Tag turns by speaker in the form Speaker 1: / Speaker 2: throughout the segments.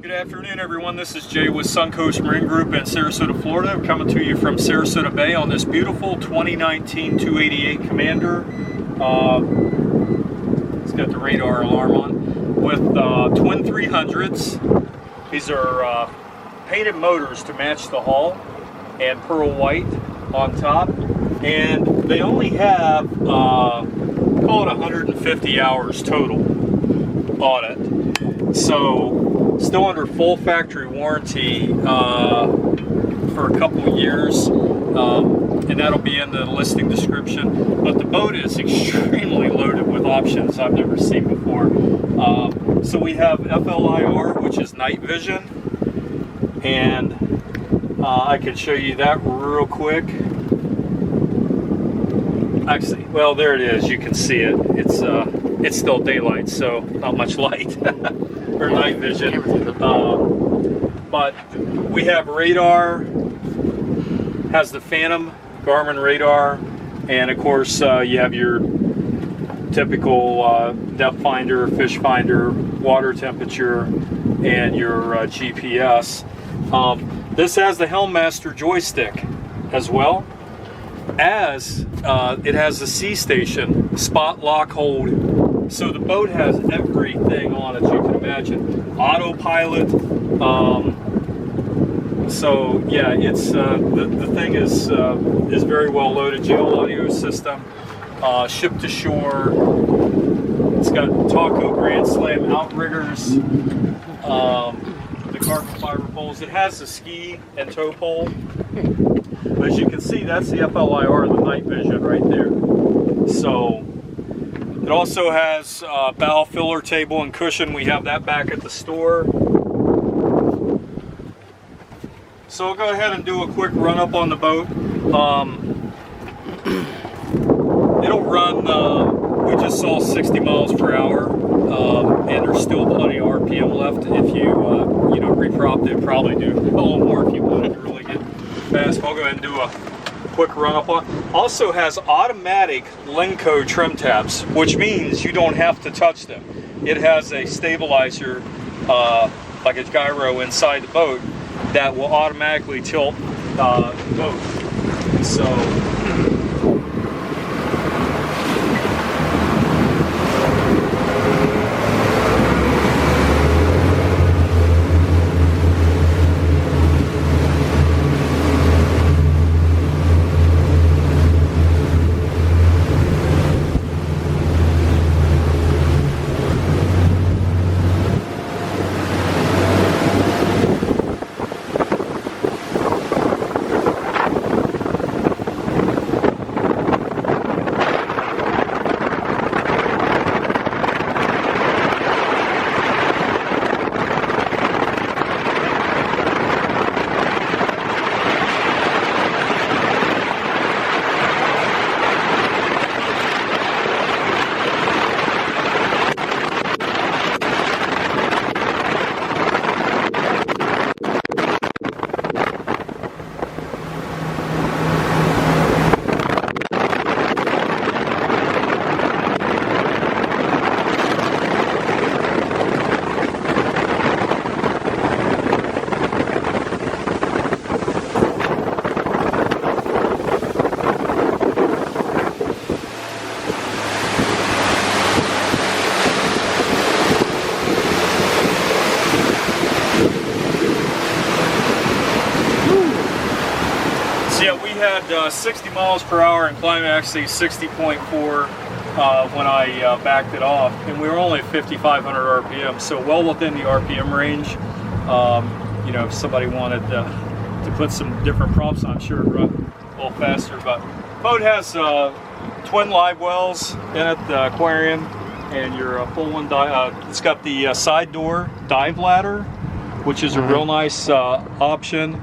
Speaker 1: Good afternoon, everyone. This is Jay with SUNCOAST Marine Group in Sarasota, Florida. I'm coming to you from Sarasota Bay on this beautiful 2019 288 Commander. It's got the radar alarm on with twin 300s. These are painted motors to match the hull and pearl white on top. And they only have, call it 150 hours total on it. So still under full factory warranty for a couple years, and that'll be in the listing description. But the boat is extremely loaded with options I've never seen before. So we have FLIR, which is night vision, and I can show you that real quick. Actually, well, there it is. You can see it. It's still daylight, so not much light. Or night vision. But we have radar, has the Phantom GARMIN radar, and of course you have your typical depth finder, fish finder, water temperature, and your GPS. This has the Helmmaster joystick as well, as it has the C station, spot lock hold. So the boat has everything on it you can imagine. Autopilot. So yeah, it's the thing is very well loaded. Dual audio system, ship to shore. It's got Taco Grand Slam outriggers, the carbon fiber poles. It has the ski and tow pole. But as you can see, that's the FLIR, the night vision right there. So it also has bow filler table and cushion. We have that back at the store. So I'll go ahead and do a quick run up on the boat. It'll run, we just saw 60 miles per hour, and there's still plenty of RPM left. If you, repropped it, probably do a little more if you wanted to really get fast. I'll go ahead and do a quick run up on. Also has automatic Lenco trim tabs, which means you don't have to touch them. It has a stabilizer, like a gyro inside the boat, that will automatically tilt the boat. So had 60 miles per hour and climaxing 60.4 when I backed it off, and we were only at 5,500 RPM, so well within the RPM range. If somebody wanted to put some different props on, sure, it'd run a little faster. But boat has twin live wells in it, the aquarium, and your full one. It's got the side door dive ladder, which is a real nice option.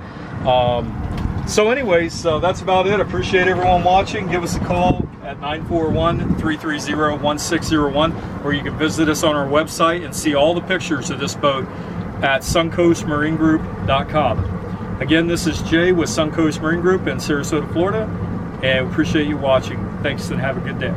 Speaker 1: So anyways, that's about it. Appreciate everyone watching. Give us a call at 941-330-1601, or you can visit us on our website and see all the pictures of this boat at SUNCOASTMarineGroup.com. Again, this is Jay with SUNCOAST Marine Group in Sarasota, Florida, and we appreciate you watching. Thanks and have a good day.